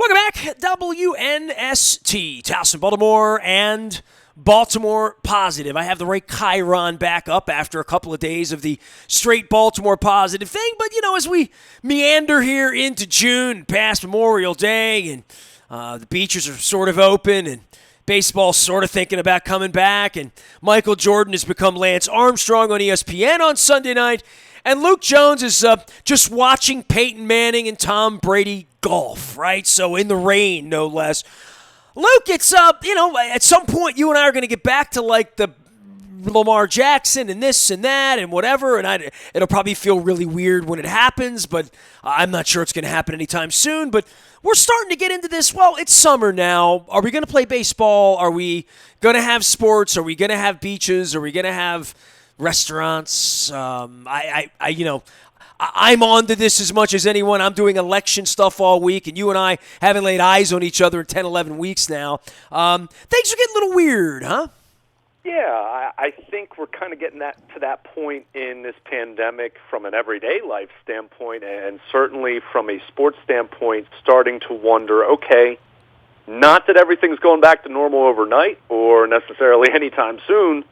Welcome back, WNST, Towson, Baltimore, and Baltimore Positive. I have the right Chiron back up after a couple of days of the straight Baltimore Positive thing. But, as we meander here into June, past Memorial Day, and the beaches are sort of open, and baseball's sort of thinking about coming back, and Michael Jordan has become Lance Armstrong on ESPN on Sunday night, and Luke Jones is just watching Peyton Manning and Tom Brady golf, right? So in the rain, no less. Luke, it's, at some point you and I are going to get back to like the Lamar Jackson and this and that and whatever, and it'll probably feel really weird when it happens, but I'm not sure it's going to happen anytime soon. But we're starting to get into this. Well, it's summer now. Are we going to play baseball? Are we going to have sports? Are we going to have beaches? Are we going to have restaurants? I'm on to this as much as anyone. I'm doing election stuff all week, and you and I haven't laid eyes on each other in 10, 11 weeks now. Things are getting a little weird, huh? Yeah, I think we're kind of getting to that point in this pandemic from an everyday life standpoint, and certainly from a sports standpoint, starting to wonder, okay, not that everything's going back to normal overnight or necessarily anytime soon,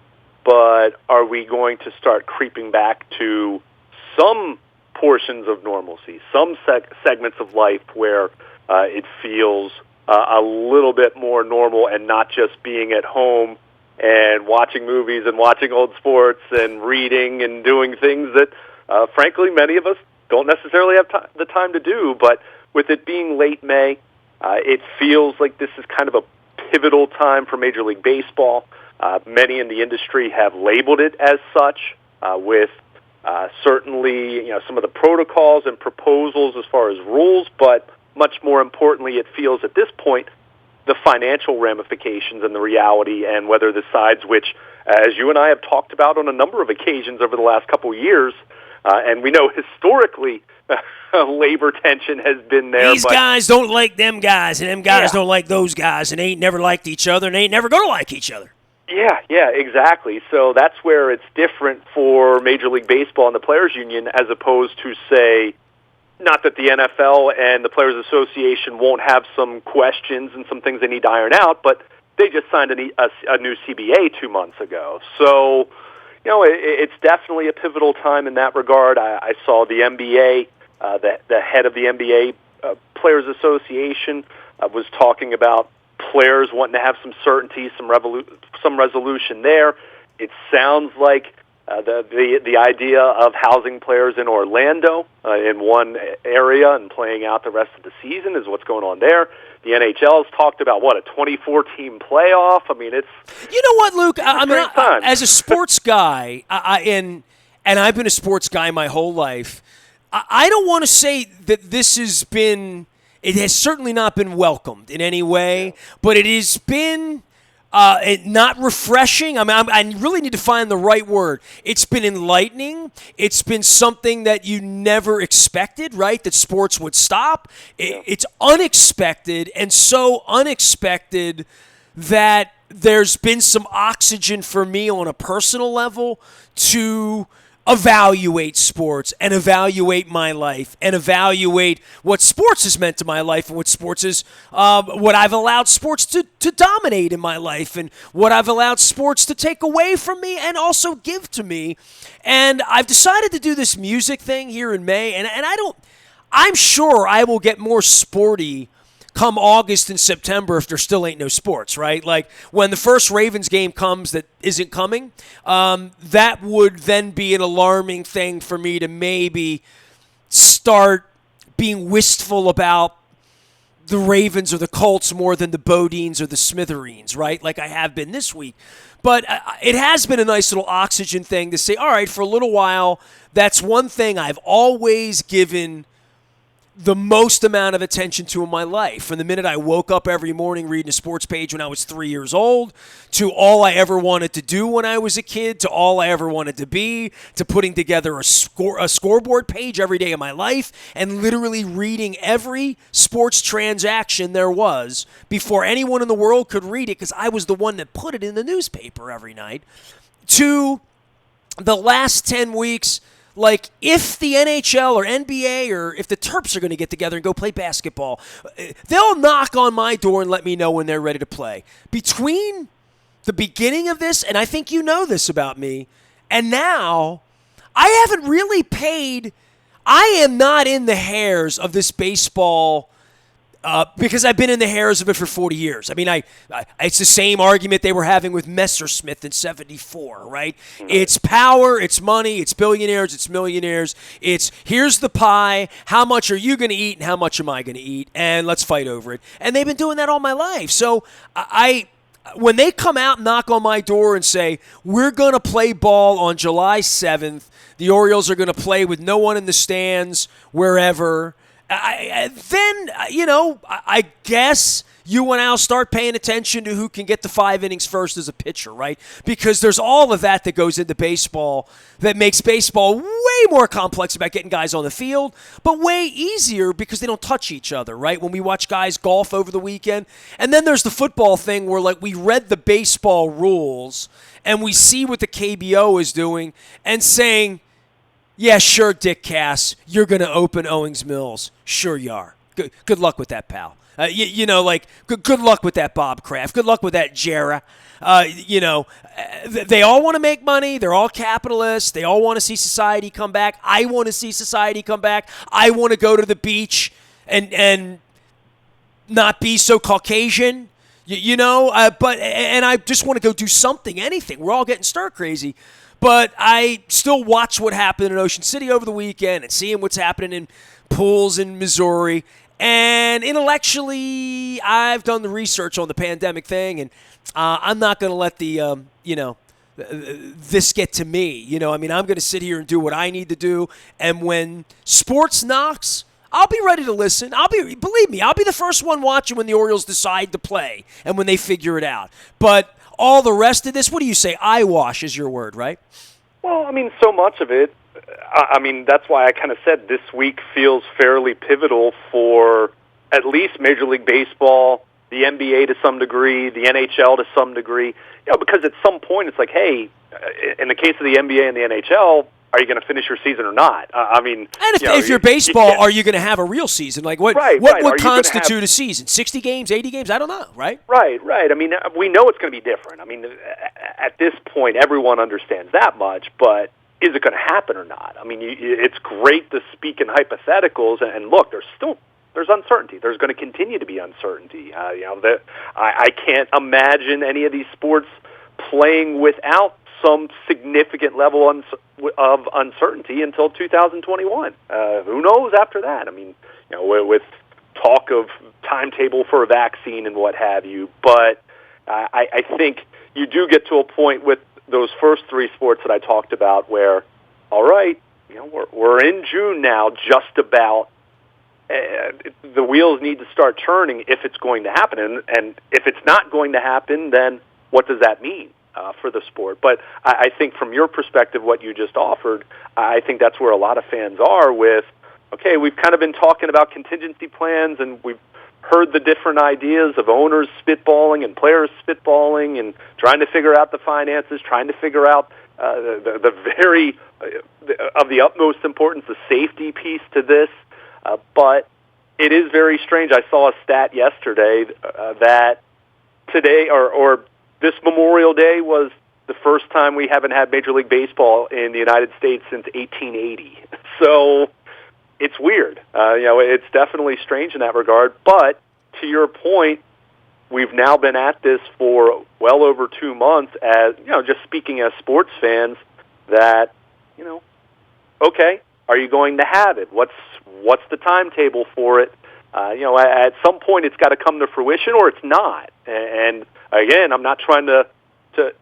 but are we going to start creeping back to some portions of normalcy, some segments of life where it feels a little bit more normal and not just being at home and watching movies and watching old sports and reading and doing things that, frankly, many of us don't necessarily have the time to do. But with it being late May, it feels like this is kind of a pivotal time for Major League Baseball. Many in the industry have labeled it as such, with certainly some of the protocols and proposals as far as rules, but much more importantly, it feels at this point the financial ramifications and the reality and whether the sides which, as you and I have talked about on a number of occasions over the last couple of years, and we know historically labor tension has been there. These guys don't like them guys, and them guys don't like those guys, and they ain't never liked each other, and they ain't never going to like each other. Yeah, exactly. So that's where it's different for Major League Baseball and the Players Union as opposed to, say, not that the NFL and the Players Association won't have some questions and some things they need to iron out, but they just signed a new CBA 2 months ago. So, it's definitely a pivotal time in that regard. I saw the NBA, the head of the NBA Players Association was talking about players wanting to have some certainty, some resolution there. It sounds like the idea of housing players in Orlando in one area and playing out the rest of the season is what's going on there. The NHL has talked about, a 24-team playoff? I mean, it's... You know what, Luke? As a sports guy, and I've been a sports guy my whole life, I don't want to say that this has been... It has certainly not been welcomed in any way, but it has been not refreshing. I mean, I really need to find the right word. It's been enlightening. It's been something that you never expected, right, that sports would stop. It's unexpected, and so unexpected that there's been some oxygen for me on a personal level to evaluate sports and evaluate my life and evaluate what sports has meant to my life and what sports is, what I've allowed sports to dominate in my life and what I've allowed sports to take away from me and also give to me. And I've decided to do this music thing here in May, and I'm sure I will get more sporty come August and September if there still ain't no sports, right? Like when the first Ravens game comes that isn't coming, that would then be an alarming thing for me to maybe start being wistful about the Ravens or the Colts more than the Bodines or the Smithereens, right? Like I have been this week. But it has been a nice little oxygen thing to say, all right, for a little while, that's one thing I've always given the most amount of attention to in my life. From the minute I woke up every morning reading a sports page when I was 3 years old, to all I ever wanted to do when I was a kid, to all I ever wanted to be, to putting together a scoreboard page every day of my life, and literally reading every sports transaction there was before anyone in the world could read it because I was the one that put it in the newspaper every night, to the last 10 weeks like if the NHL or NBA or if the Terps are going to get together and go play basketball, they'll knock on my door and let me know when they're ready to play. Between the beginning of this, and I think you know this about me, and now, I haven't really paid. I am not in the hairs of this baseball because I've been in the hairs of it for 40 years. I mean, it's the same argument they were having with Messersmith in '74, right? It's power, it's money, it's billionaires, it's millionaires. It's here's the pie. How much are you going to eat and how much am I going to eat? And let's fight over it. And they've been doing that all my life. So when they come out and knock on my door and say, we're going to play ball on July 7th, the Orioles are going to play with no one in the stands, wherever, then, I guess you and I'll start paying attention to who can get the 5 innings first as a pitcher, right? Because there's all of that goes into baseball that makes baseball way more complex about getting guys on the field, but way easier because they don't touch each other, right? When we watch guys golf over the weekend. And then there's the football thing where, like, we read the baseball rules and we see what the KBO is doing and saying, yeah, sure, Dick Cass, you're going to open Owings Mills. Sure you are. Good luck with that, pal. Good luck with that, Bob Kraft. Good luck with that, Jarrah. They all want to make money. They're all capitalists. They all want to see society come back. I want to see society come back. I want to go to the beach and not be so Caucasian, but I just want to go do something, anything. We're all getting stir crazy. But I still watch what happened in Ocean City over the weekend and seeing what's happening in pools in Missouri. And intellectually, I've done the research on the pandemic thing, and I'm not going to let this get to me. I'm going to sit here and do what I need to do. And when sports knocks, I'll be ready to listen. Believe me, I'll be the first one watching when the Orioles decide to play and when they figure it out. But all the rest of this, what do you say? Eyewash is your word, right? Well, I mean, so much of it, that's why I kind of said this week feels fairly pivotal for at least Major League Baseball, the NBA to some degree, the NHL to some degree, because at some point it's like, hey, in the case of the NBA and the NHL, are you going to finish your season or not? And if you're baseball, are you going to have a real season? Like what would constitute a season? 60 games, 80 games? I don't know, right? Right. I mean, we know it's going to be different. I mean, at this point, everyone understands that much, but is it going to happen or not? I mean, it's great to speak in hypotheticals, and look, there's uncertainty. There's going to continue to be uncertainty. I can't imagine any of these sports playing without some significant level of uncertainty until 2021. Who knows after that? I mean, with talk of timetable for a vaccine and what have you, but I think you do get to a point with those first 3 sports that I talked about where, all right, we're in June now, just about. The wheels need to start turning if it's going to happen, and if it's not going to happen, then what does that mean for the sport? But I think from your perspective, what you just offered, I think that's where a lot of fans are with, okay, we've kind of been talking about contingency plans, and we've heard the different ideas of owners spitballing and players spitballing and trying to figure out the finances, trying to figure out the very, of the utmost importance, the safety piece to this. But it is very strange. I saw a stat yesterday that today or this Memorial Day was the first time we haven't had Major League Baseball in the United States since 1880. So it's weird. It's definitely strange in that regard. But to your point, we've now been at this for well over 2 months as, just speaking as sports fans that, okay, are you going to have it? What's the timetable for it? At some point it's got to come to fruition or it's not. And again, I'm not trying to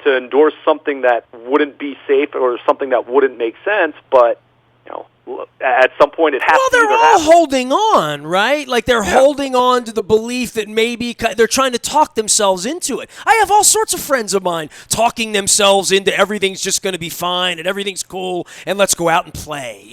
endorse something that wouldn't be safe or something that wouldn't make sense, but at some point it has to either happen. Well, they're all holding on, right? Like they're holding on to the belief that maybe they're trying to talk themselves into it. I have all sorts of friends of mine talking themselves into everything's just going to be fine and everything's cool and let's go out and play,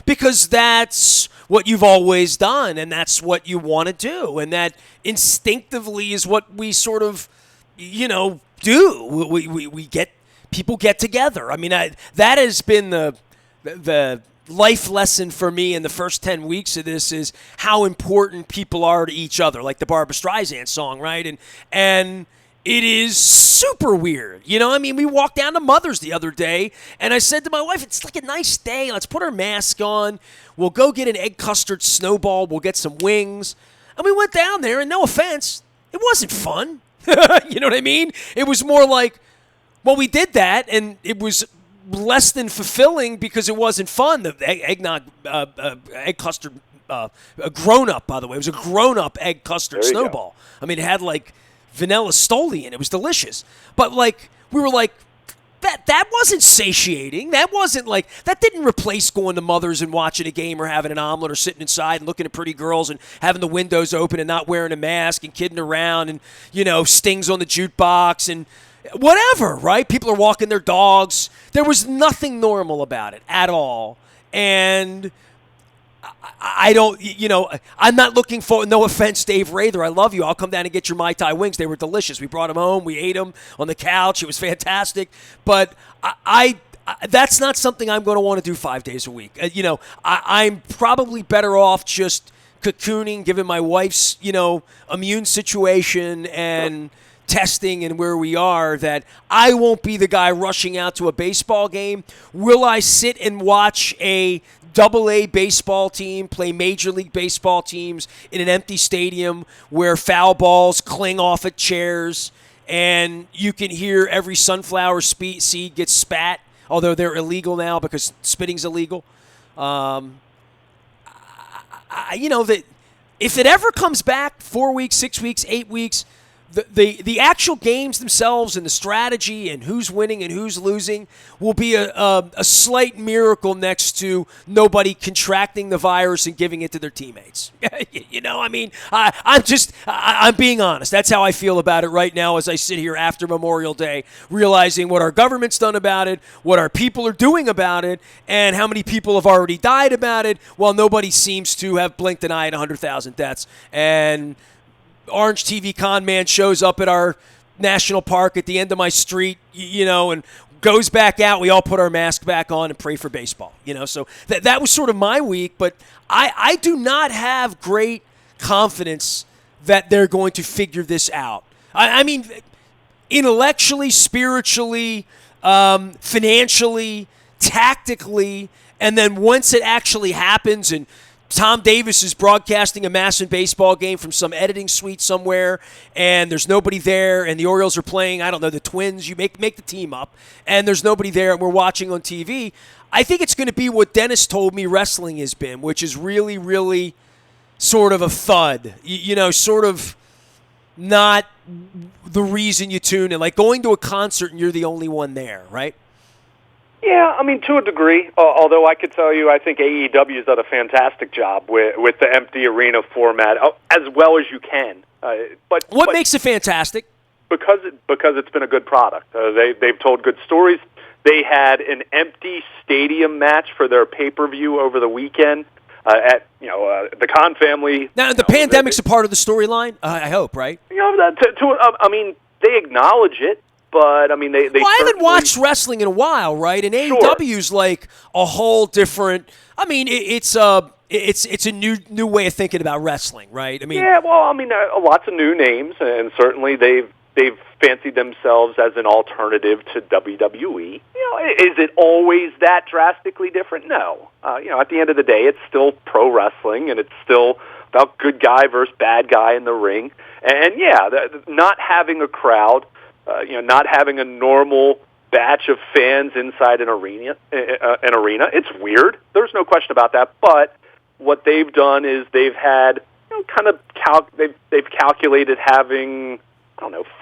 because that's what you've always done and that's what you want to do. And that instinctively is what we sort of, do. We get people get together. I mean, that has been the the life lesson for me in the first 10 weeks of this is how important people are to each other, like the Barbra Streisand song, right? And it is super weird. You know, I mean, we walked down to Mother's the other day, and I said to my wife, it's like a nice day. Let's put our mask on. We'll go get an egg custard snowball. We'll get some wings. And we went down there, and no offense, it wasn't fun. You know what I mean? It was more like, well, we did that, and it was less than fulfilling because it wasn't fun. The egg custard, a grown-up, by the way. It was a grown-up egg custard snowball. I mean, it had, like, vanilla Stoli in it. It was delicious. But, like, we were like, that wasn't satiating. That wasn't, like, that didn't replace going to Mother's and watching a game or having an omelet or sitting inside and looking at pretty girls and having the windows open and not wearing a mask and kidding around and, you know, Stings on the jukebox and whatever, right? People are walking their dogs. There was nothing normal about it at all. And I don't, you know, I'm not looking for, no offense, Dave Rather, I love you. I'll come down and get your Mai Tai wings. They were delicious. We brought them home. We ate them on the couch. It was fantastic. But I that's not something I'm going to want to do 5 days a week. You know, I'm probably better off just cocooning, given my wife's, you know, immune situation and testing and where we are, that I won't be the guy rushing out to a baseball game. Will I sit and watch a Double-A baseball team play Major League Baseball teams in an empty stadium where foul balls cling off at chairs and you can hear every sunflower seed get spat, although they're illegal now because spitting's illegal? You know, that if it ever comes back 4 weeks, 6 weeks, 8 weeks, the actual games themselves and the strategy and who's winning and who's losing will be a slight miracle next to nobody contracting the virus and giving it to their teammates. You know, I mean, I'm being honest. That's how I feel about it right now as I sit here after Memorial Day, realizing what our government's done about it, what our people are doing about it, and how many people have already died about it, while nobody seems to have blinked an eye at 100,000 deaths. And Orange TV con man shows up at our national park at the end of my street, you know, and goes back out. We all put our mask back on and pray for baseball, you know. So that was sort of my week, but I do not have great confidence that they're going to figure this out. I mean, intellectually, spiritually, financially, tactically, and then once it actually happens and Tom Davis is broadcasting a massive baseball game from some editing suite somewhere, and there's nobody there, and the Orioles are playing, I don't know, the Twins. You make the team up, and there's nobody there, and we're watching on TV. I think it's going to be what Dennis told me wrestling has been, which is really, really sort of a thud. You know, sort of not the reason you tune in. Like going to a concert and you're the only one there, right? Yeah, I mean, to a degree, although I could tell you I think AEW's done a fantastic job with the empty arena format, as well as you can. But what makes it fantastic? Because it's been a good product. They've told good stories. They had an empty stadium match for their pay-per-view over the weekend at the Khan family. Now, the pandemic's a part of the storyline, I hope, right? You know, I mean, they acknowledge it. But, I mean, they well, I haven't watched wrestling in a while, right? And AEW's like a whole different. I mean, it's a new way of thinking about wrestling, right? I mean, yeah. Well, I mean, lots of new names, and certainly they've fancied themselves as an alternative to WWE. You know, is it always that drastically different? No. You know, at the end of the day, it's still pro wrestling, and it's still about good guy versus bad guy in the ring. And yeah, not having a crowd. Not having a normal batch of fans inside an arena. It's weird. There's no question about that. But what they've done is they've had they've calculated having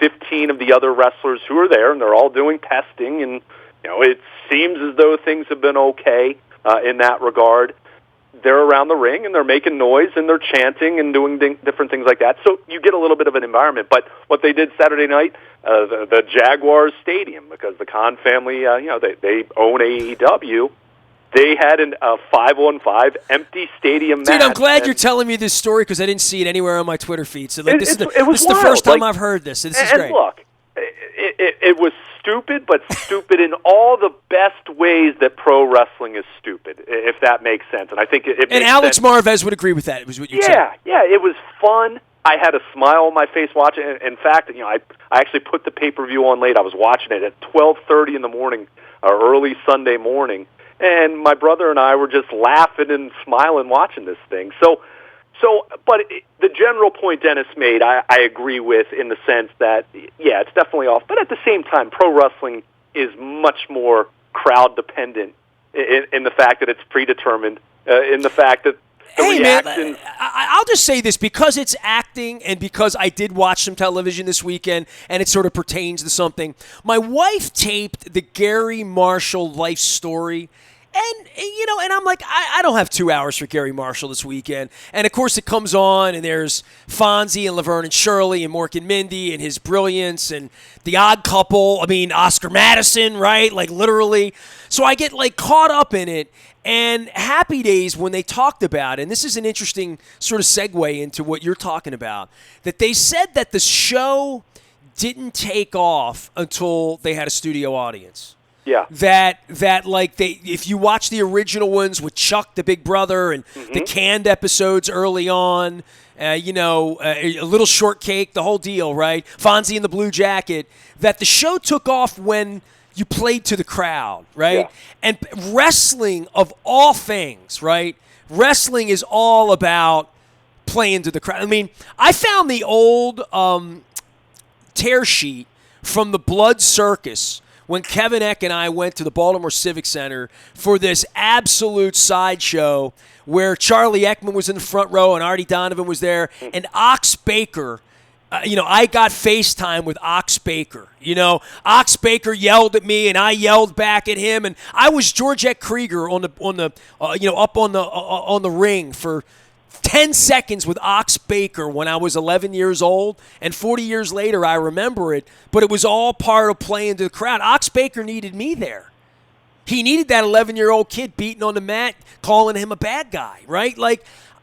15 of the other wrestlers who are there, and they're all doing testing, and it seems as though things have been okay in that regard. They're around the ring, and they're making noise, and they're chanting and doing different things like that. So you get a little bit of an environment. But what they did Saturday night, the Jaguars Stadium, because the Khan family, they own AEW, they had a 5-on-5 empty stadium match. Dude, I'm glad you're telling me this story because I didn't see it anywhere on my Twitter feed. So this is the wild. first time I've heard this. So this is great. And look, it was stupid, but stupid in all the best ways that pro wrestling is stupid, if that makes sense. And I think it and Alex Marvez would agree with that. It was what you said. Yeah, it was fun. I had a smile on my face watching it. In fact, I actually put the pay-per-view on late. I was watching it at 12:30 in the morning, or early Sunday morning, and my brother and I were just laughing and smiling watching this thing. But the general point Dennis made, I agree with in the sense that, yeah, it's definitely off. But at the same time, pro wrestling is much more crowd-dependent in the fact that it's predetermined, in the fact that the reactions... Man, I'll just say this, because it's acting and because I did watch some television this weekend and it sort of pertains to something. My wife taped the Gary Marshall life story. And I'm like, I don't have 2 hours for Gary Marshall this weekend. And, of course, it comes on, and there's Fonzie and Laverne and Shirley and Mork and Mindy and his brilliance and The Odd Couple. I mean, Oscar Madison, right? Like, literally. So I get, caught up in it. And Happy Days, when they talked about, and this is an interesting sort of segue into what you're talking about, that they said that the show didn't take off until they had a studio audience. Yeah. That if you watch the original ones with Chuck the Big Brother and the canned episodes early on, a Little Shortcake, the whole deal, right? Fonzie in the Blue Jacket, that the show took off when you played to the crowd, right? Yeah. And wrestling, of all things, right? Wrestling is all about playing to the crowd. I mean, I found the old tear sheet from the Blood Circus when Kevin Eck and I went to the Baltimore Civic Center for this absolute sideshow where Charlie Ekman was in the front row and Artie Donovan was there, and Ox Baker, I got FaceTime with Ox Baker. Ox Baker yelled at me and I yelled back at him, and I was Georgette Krieger up on the ring for 10 seconds with Ox Baker when I was 11 years old, and 40 years later I remember it, but it was all part of playing to the crowd. Ox Baker needed me there. He needed that 11-year-old kid beating on the mat, calling him a bad guy, right?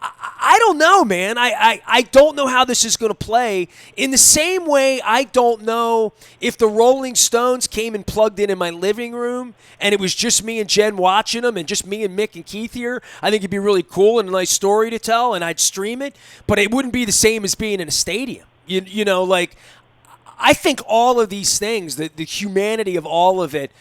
I don't know, man. I don't know how this is going to play. In the same way, I don't know if the Rolling Stones came and plugged in my living room and it was just me and Jen watching them and just me and Mick and Keith here. I think it'd be really cool and a nice story to tell, and I'd stream it. But it wouldn't be the same as being in a stadium. I think all of these things, the humanity of all of it,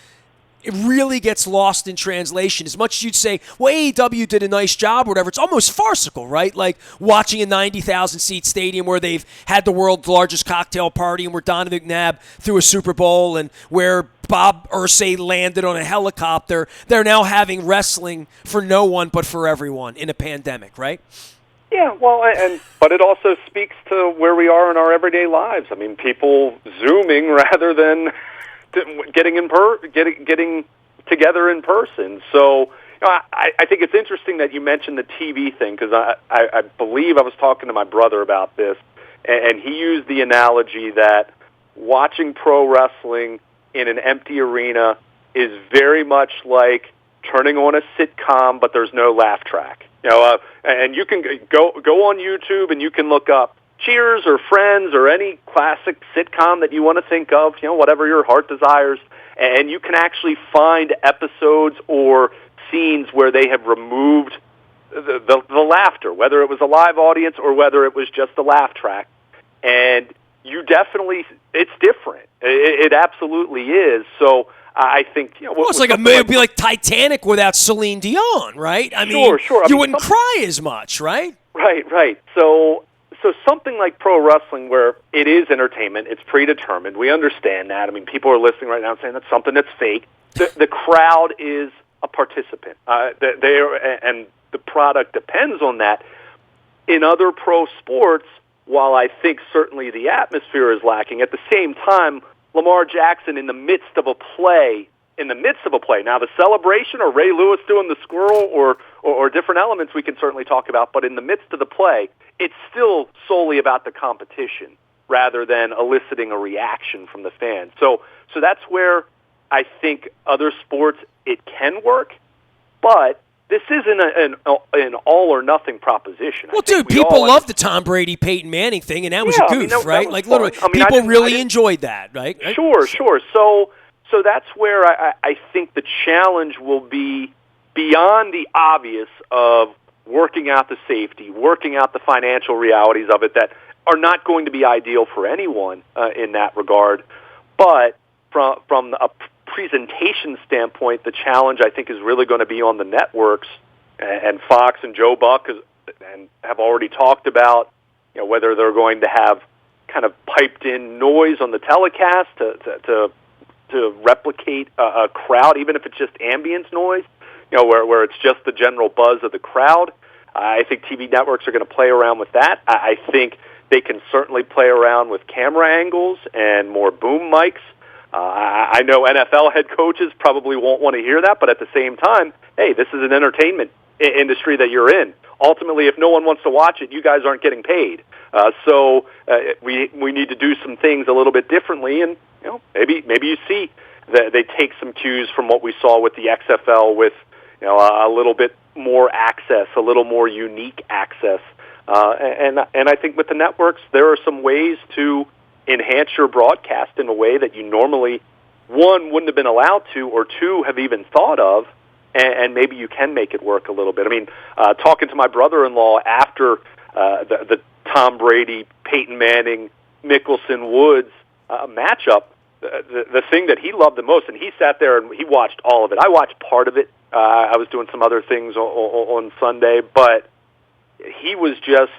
it really gets lost in translation. As much as you'd say, well, AEW did a nice job or whatever, it's almost farcical, right? Like watching a 90,000-seat stadium where they've had the world's largest cocktail party and where Donovan McNabb threw a Super Bowl and where Bob Ursay landed on a helicopter. They're now having wrestling for no one but for everyone in a pandemic, right? Yeah, well, but it also speaks to where we are in our everyday lives. I mean, people Zooming rather than getting together in person. So I think it's interesting that you mentioned the TV thing, because I believe I was talking to my brother about this, and he used the analogy that watching pro wrestling in an empty arena is very much like turning on a sitcom, but there's no laugh track. And you can go on YouTube and you can look up Cheers or Friends or any classic sitcom that you want to think of, whatever your heart desires, and you can actually find episodes or scenes where they have removed the laughter, whether it was a live audience or whether it was just a laugh track. And you definitely, it's different. It absolutely is. So I think, it's like it'd be like Titanic without Celine Dion, right? I mean, sure. You wouldn't cry as much, right? Right. So something like pro wrestling, where it is entertainment, it's predetermined. We understand that. I mean, people are listening right now saying that's something that's fake. The crowd is a participant. And the product depends on that. In other pro sports, while I think certainly the atmosphere is lacking, at the same time, Lamar Jackson in the midst of a play, now the celebration or Ray Lewis doing the squirrel or different elements we can certainly talk about, but in the midst of the play, it's still solely about the competition rather than eliciting a reaction from the fans. So that's where I think other sports it can work, but this isn't an all-or-nothing proposition. Well, dude, people love the Tom Brady, Peyton Manning thing, and that was a goof, right? Literally, people really enjoyed that, right? Sure. So So that's where I think the challenge will be beyond the obvious of working out the safety, working out the financial realities of it that are not going to be ideal for anyone in that regard. But from a presentation standpoint, the challenge I think is really going to be on the networks, and Fox and Joe Buck and have already talked about whether they're going to have kind of piped in noise on the telecast to replicate a crowd, even if it's just ambience noise, where it's just the general buzz of the crowd. I think TV networks are going to play around with that. I think they can certainly play around with camera angles and more boom mics. I know NFL head coaches probably won't want to hear that, but at the same time, hey, this is an entertainment industry that you're in. Ultimately, if no one wants to watch it, you guys aren't getting paid. So we need to do some things a little bit differently, and maybe you see that they take some cues from what we saw with the XFL, with a little bit more access, a little more unique access, and I think with the networks there are some ways to enhance your broadcast in a way that you normally, one, wouldn't have been allowed to, or two, have even thought of, and maybe you can make it work a little bit. I mean, talking to my brother-in-law after the Tom Brady, Peyton Manning, Mickelson, Woods matchup, the thing that he loved the most, and he sat there and he watched all of it. I watched part of it. I was doing some other things on Sunday, but he was just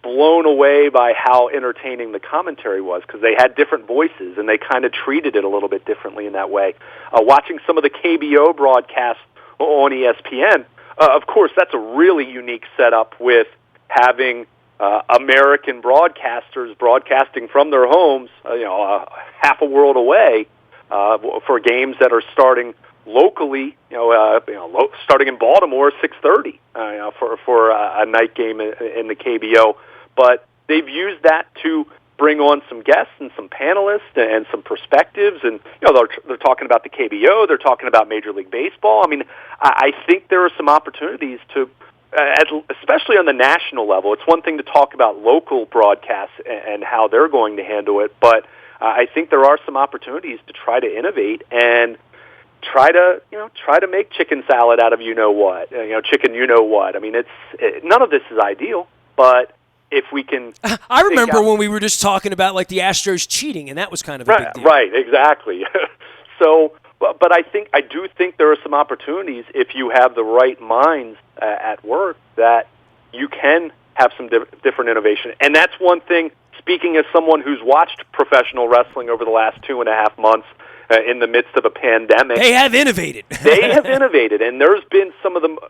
blown away by how entertaining the commentary was, because they had different voices and they kind of treated it a little bit differently in that way. Watching some of the KBO broadcasts on ESPN, of course, that's a really unique setup with having American broadcasters broadcasting from their homes, half a world away, for games that are starting locally, starting in Baltimore 6:30, for a night game in the KBO. But they've used that to bring on some guests and some panelists and some perspectives, and they're talking about the KBO, they're talking about Major League Baseball. I mean, I think there are some opportunities to, especially on the national level. It's one thing to talk about local broadcasts and how they're going to handle it, but I think there are some opportunities to try to innovate and try to make chicken salad out of chicken what. I mean, none of this is ideal, but if we can, I remember when we were just talking about like the Astros cheating, and that was kind of a big deal. Right, exactly. So, but I do think there are some opportunities if you have the right minds at work that you can have some different innovation, and that's one thing. Speaking as someone who's watched professional wrestling over the last 2.5 months in the midst of a pandemic, they have innovated. They have innovated, and there's been some of them,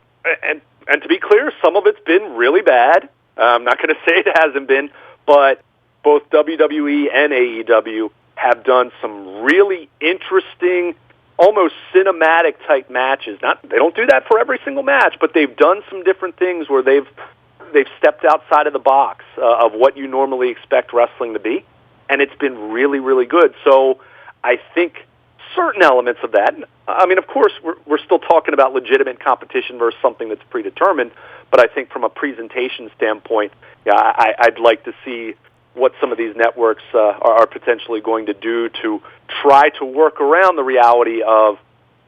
and to be clear, some of it's been really bad. I'm not going to say it hasn't been, but both WWE and AEW have done some really interesting, almost cinematic-type matches. They don't do that for every single match, but they've done some different things where they've stepped outside of the box of what you normally expect wrestling to be, and it's been really, really good. So I think certain elements of that, I mean, of course, we're still talking about legitimate competition versus something that's predetermined, but I think from a presentation standpoint, I'd like to see what some of these networks are potentially going to do to try to work around the reality of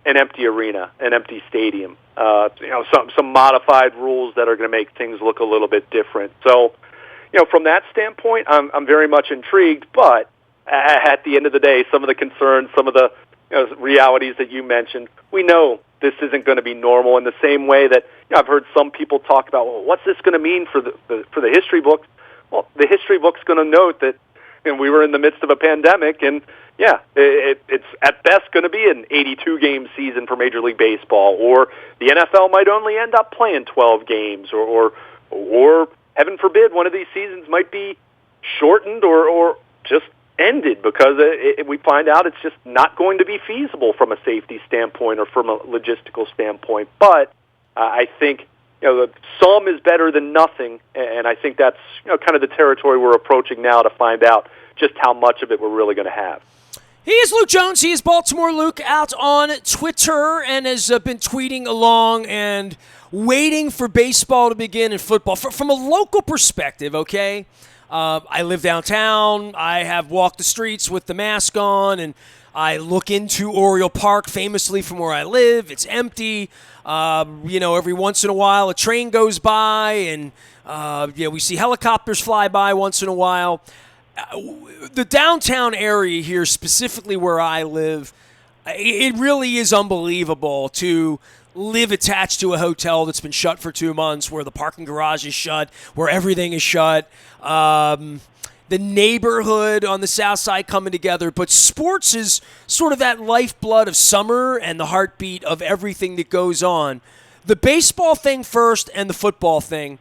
an empty arena, an empty stadium, some modified rules that are going to make things look a little bit different. So, from that standpoint, I'm very much intrigued, but at the end of the day, some of the concerns, some of the realities that you mentioned, we know this isn't going to be normal in the same way that I've heard some people talk about, well, what's this going to mean for the history book? Well, the history book's going to note that we were in the midst of a pandemic, and it's at best going to be an 82-game season for Major League Baseball, or the NFL might only end up playing 12 games, or heaven forbid, one of these seasons might be shortened or just ended because we find out it's just not going to be feasible from a safety standpoint or from a logistical standpoint. But I think some is better than nothing, and I think that's kind of the territory we're approaching now to find out just how much of it we're really going to have. He is Luke Jones. He is Baltimore Luke out on Twitter and has been tweeting along and waiting for baseball to begin and football. From a local perspective, okay, I live downtown. I have walked the streets with the mask on, and I look into Oriole Park, famously from where I live. It's empty. Every once in a while a train goes by, and we see helicopters fly by once in a while. The downtown area here, specifically where I live, it really is unbelievable to live attached to a hotel that's been shut for 2 months, where the parking garage is shut, where everything is shut. The neighborhood on the south side coming together. But sports is sort of that lifeblood of summer and the heartbeat of everything that goes on. The baseball thing first and the football thing.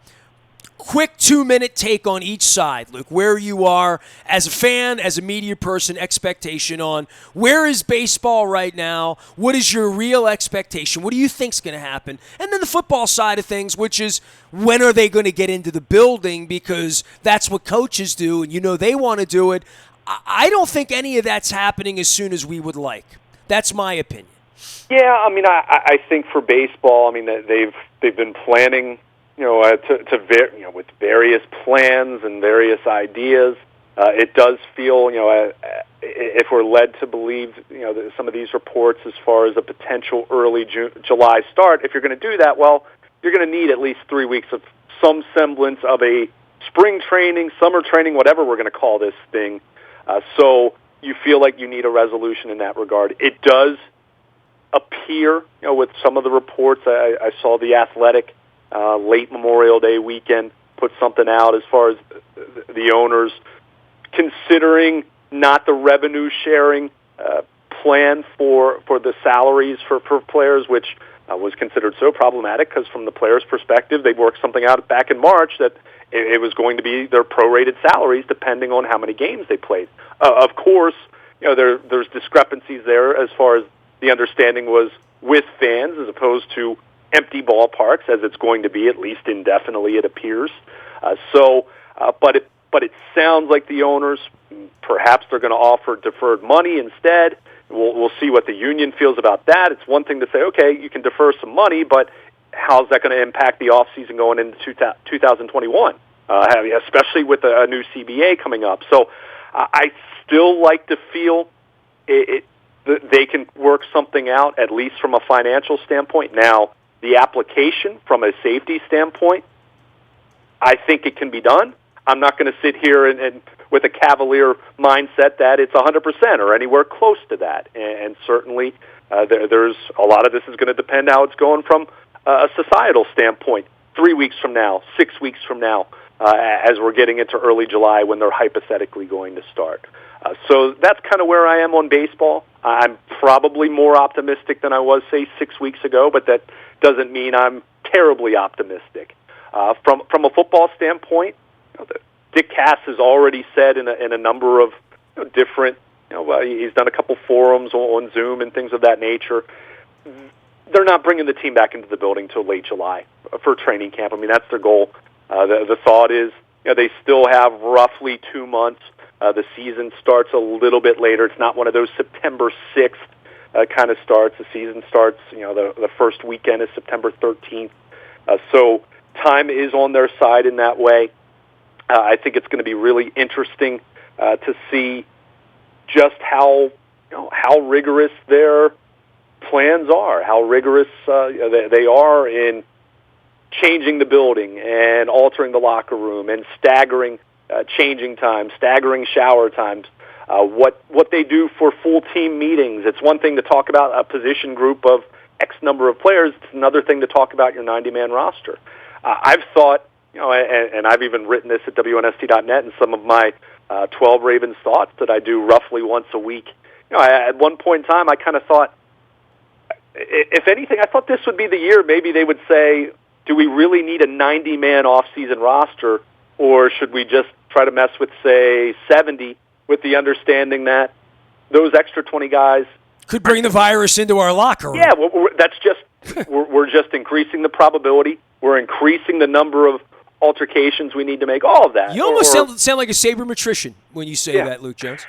Quick 2-minute take on each side, Luke, where you are as a fan, as a media person, expectation on where is baseball right now? What is your real expectation? What do you think's going to happen? And then the football side of things, which is when are they going to get into the building, because that's what coaches do, and they want to do it. I don't think any of that's happening as soon as we would like. That's my opinion. Yeah, I think for baseball, they've been planning with various plans and various ideas. It does feel, if we're led to believe, that some of these reports as far as a potential early July start, if you're going to do that, well, you're going to need at least 3 weeks of some semblance of a spring training, summer training, whatever we're going to call this thing. So you feel like you need a resolution in that regard. It does appear, with some of the reports, I saw The Athletic late Memorial Day weekend put something out as far as the owners considering not the revenue sharing plan for the salaries for players, which was considered so problematic because from the players' perspective, they worked something out back in March that it was going to be their prorated salaries depending on how many games they played. Of course, there's discrepancies there as far as the understanding was with fans as opposed to empty ballparks, as it's going to be at least indefinitely, it appears. But it sounds like the owners, perhaps they're going to offer deferred money instead. We'll see what the union feels about that. It's one thing to say, okay, you can defer some money, but how's that going to impact the offseason going into 2021, especially with a new CBA coming up? So I still like to feel they can work something out, at least from a financial standpoint. Now, the application from a safety standpoint, I think it can be done. I'm not going to sit here and with a cavalier mindset that it's 100% or anywhere close to that. And certainly there's a lot of this is going to depend how it's going from a societal standpoint 3 weeks from now, 6 weeks from now, as we're getting into early July when they're hypothetically going to start. So that's kind of where I am on baseball. I'm probably more optimistic than I was, say, 6 weeks ago, but that doesn't mean I'm terribly optimistic. From a football standpoint, Dick Cass has already said in a number of different, he's done a couple forums on Zoom and things of that nature. They're not bringing the team back into the building till late July for training camp. That's their goal. The thought is, they still have roughly 2 months. The season starts a little bit later. It's not one of those September 6th kind of starts. The season starts, the first weekend is September 13th. So time is on their side in that way. I think it's going to be really interesting to see just how rigorous their plans are, how rigorous they are in changing the building and altering the locker room and staggering changing times, staggering shower times, what they do for full team meetings. It's one thing to talk about a position group of X number of players. It's another thing to talk about your 90-man roster. I've thought, and I've even written this at WNST.net and some of my 12 Ravens thoughts that I do roughly once a week. At one point in time, I kind of thought, if anything, I thought this would be the year maybe they would say, do we really need a 90-man off-season roster, or should we just try to mess with, say, 70 with the understanding that those extra 20 guys could bring the virus into our locker room? Yeah, that's just we're just increasing the probability. We're increasing the number of altercations we need to make. All of that. You almost sound like a sabermetrician when you say that, Luke Jones.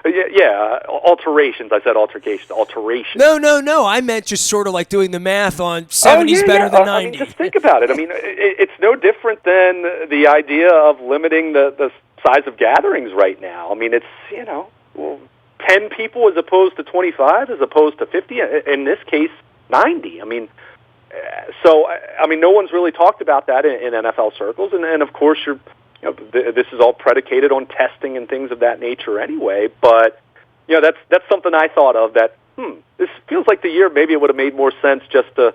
Yeah, alterations. I said altercations. Alterations. No. I meant just sort of like doing the math on 70's better than 90. Just think about it. It's no different than the idea of limiting the size of gatherings right now. It's, 10 people as opposed to 25, as opposed to 50, in this case, 90. I mean, no one's really talked about that in NFL circles, and of course, this is all predicated on testing and things of that nature anyway. But that's something I thought of. That this feels like the year maybe it would have made more sense just to.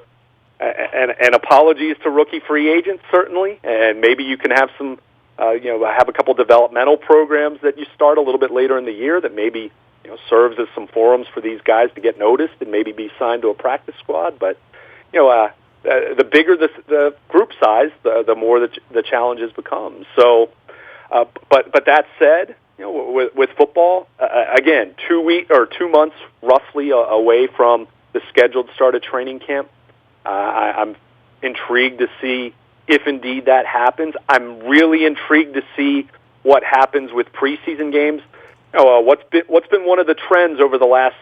And apologies to rookie free agents certainly, and maybe you can have some, have a couple developmental programs that you start a little bit later in the year that maybe serves as some forums for these guys to get noticed and maybe be signed to a practice squad. But the bigger the group size, the more the challenges become. So, but that said, with football, again, 2 months roughly away from the scheduled start of training camp, I'm intrigued to see if indeed that happens. I'm really intrigued to see what happens with preseason games. What's been one of the trends over the last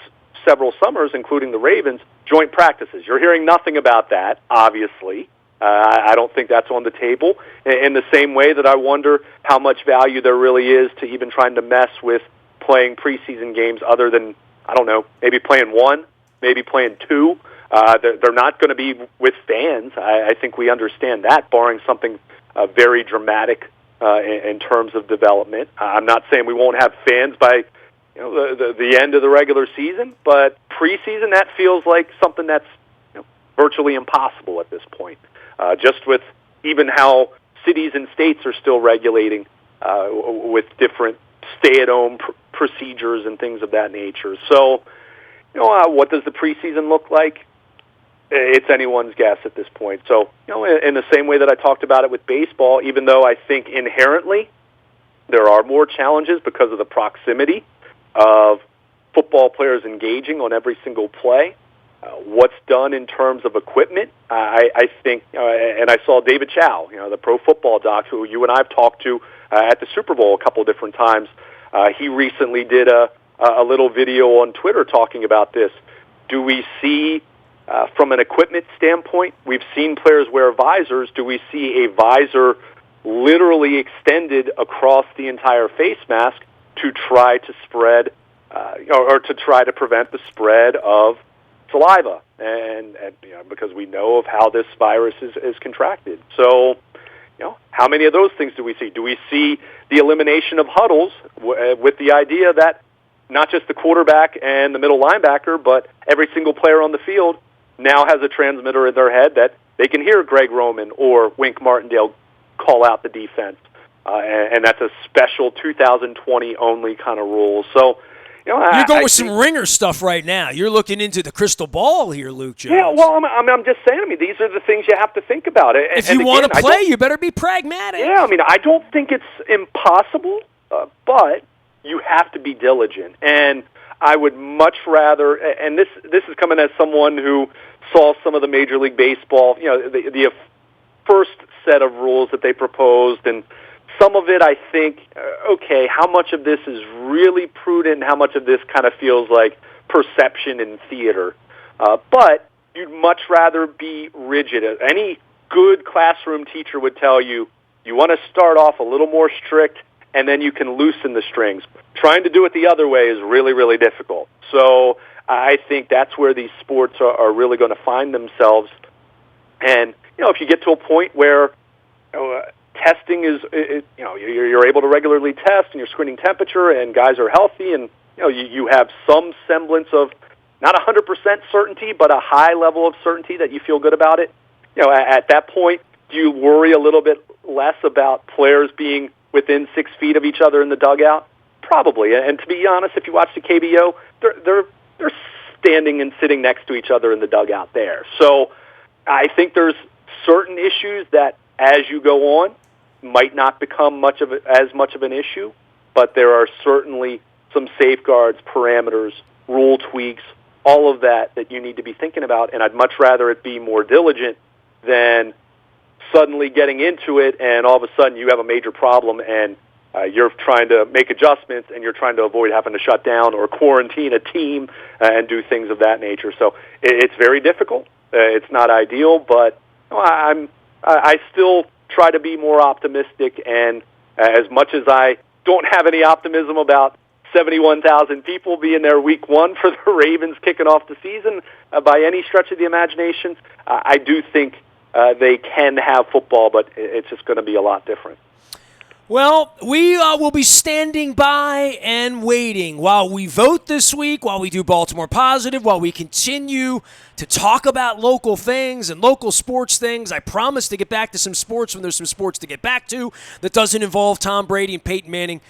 several summers, including the Ravens, joint practices. You're hearing nothing about that, obviously. I don't think that's on the table. In the same way that I wonder how much value there really is to even trying to mess with playing preseason games other than, I don't know, maybe playing one, maybe playing two. They're not going to be with fans. I think we understand that, barring something very dramatic in terms of development. I'm not saying we won't have fans by the end of the regular season, but preseason, that feels like something that's virtually impossible at this point. Just with even how cities and states are still regulating with different stay-at-home procedures and things of that nature. So, what does the preseason look like? It's anyone's guess at this point. So, in the same way that I talked about it with baseball, even though I think inherently there are more challenges because of the proximity of football players engaging on every single play, what's done in terms of equipment, I think, and I saw David Chow, the pro football doc who you and I have talked to at the Super Bowl a couple of different times. He recently did a little video on Twitter talking about this. Do we see, from an equipment standpoint, we've seen players wear visors. Do we see a visor literally extended across the entire face mask to try to spread, or to try to prevent the spread of saliva, and because we know of how this virus is contracted. So, how many of those things do we see? Do we see the elimination of huddles with the idea that not just the quarterback and the middle linebacker, but every single player on the field now has a transmitter in their head that they can hear Greg Roman or Wink Martindale call out the defense, and that's a special 2020 only kind of rule. So, you're going with some ringer stuff right now. You're looking into the crystal ball here, Luke Jones. Yeah, well, I'm just saying. These are the things you have to think about. If you want to play, you better be pragmatic. Yeah, I don't think it's impossible, but you have to be diligent. And I would much rather, and this is coming as someone who saw some of the Major League Baseball, the first set of rules that they proposed, and some of it, I think, okay, how much of this is really prudent and how much of this kind of feels like perception in theater. But you'd much rather be rigid. Any good classroom teacher would tell you, you want to start off a little more strict, and then you can loosen the strings. Trying to do it the other way is really, really difficult. So I think that's where these sports are really going to find themselves. And, if you get to a point where testing is, you're able to regularly test and you're screening temperature and guys are healthy and, you have some semblance of not 100% certainty, but a high level of certainty that you feel good about it. At that point, do you worry a little bit less about players being within 6 feet of each other in the dugout? Probably. And to be honest, if you watch the KBO, they're standing and sitting next to each other in the dugout there. So I think there's certain issues that as you go on might not become as much of an issue, but there are certainly some safeguards, parameters, rule tweaks, all of that you need to be thinking about, and I'd much rather it be more diligent than suddenly getting into it and all of a sudden you have a major problem and you're trying to make adjustments and you're trying to avoid having to shut down or quarantine a team and do things of that nature. So it's very difficult. It's not ideal, but I still try to be more optimistic, and as much as I don't have any optimism about 71,000 people being there week one for the Ravens kicking off the season by any stretch of the imagination. I do think they can have football, but it's just going to be a lot different. Well, we will be standing by and waiting while we vote this week, while we do Baltimore Positive, while we continue to talk about local things and local sports things. I promise to get back to some sports when there's some sports to get back to that doesn't involve Tom Brady and Peyton Manning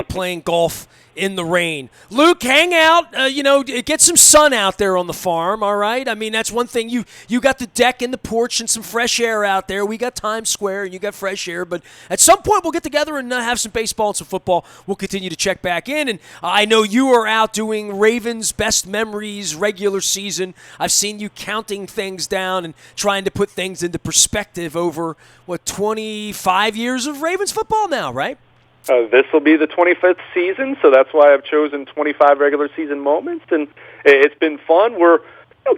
playing golf in the rain. Luke, hang out. Get some sun out there on the farm, all right? I mean, that's one thing. You got the deck and the porch and some fresh air out there. We got Times Square and you got fresh air. But at some point, we'll get together and have some baseball and some football. We'll continue to check back in. And I know you are out doing Ravens Best Memories regular season. I've seen you counting things down and trying to put things into perspective over, 25 years of Ravens football now, right? This will be the 25th season, so that's why I've chosen 25 regular season moments, and it's been fun. We're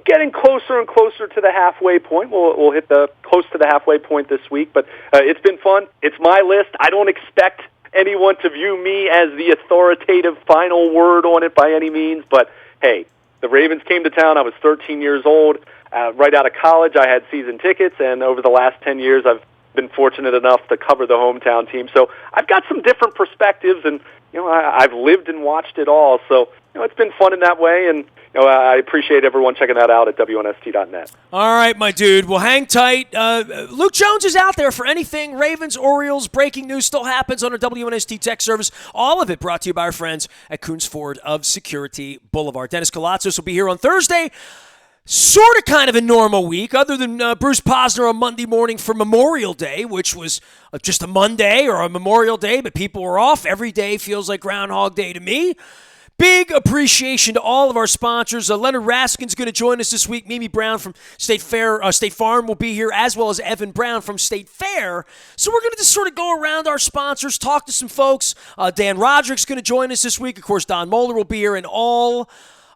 getting closer and closer to the halfway point. We'll hit close to the halfway point this week, but it's been fun. It's my list. I don't expect anyone to view me as the authoritative final word on it by any means, but hey, the Ravens came to town. I was 13 years old. Right out of college, I had season tickets, and over the last 10 years, I've been fortunate enough to cover the hometown team. So I've got some different perspectives, and I've lived and watched it all. So it's been fun in that way, and I appreciate everyone checking that out at WNST.net. All right, my dude. Well, hang tight. Luke Jones is out there for anything Ravens, Orioles, breaking news still happens on our WNST tech service. All of it brought to you by our friends at Coons Ford of Security Boulevard. Dennis Kalatzos will be here on Thursday. Sort of kind of a normal week, other than Bruce Posner on Monday morning for Memorial Day, which was just a Monday or a Memorial Day, but people were off. Every day feels like Groundhog Day to me. Big appreciation to all of our sponsors. Leonard Raskin's going to join us this week. Mimi Brown from State Farm will be here, as well as Evan Brown from State Fair. So we're going to just sort of go around our sponsors, talk to some folks. Dan Roderick's going to join us this week. Of course, Don Moeller will be here, and all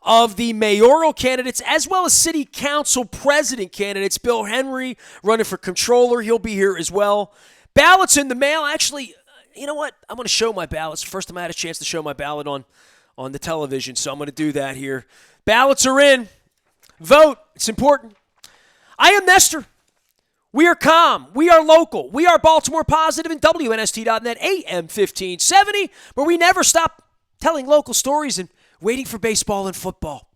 of the mayoral candidates, as well as city council president candidates. Bill Henry running for controller. He'll be here as well. Ballots in the mail. Actually, you know what? I'm going to show my ballots. First time I had a chance to show my ballot on the television, so I'm going to do that here. Ballots are in. Vote. It's important. I am Nestor. We are calm. We are local. We are Baltimore Positive and WNST.net, AM 1570, where we never stop telling local stories and waiting for baseball and football.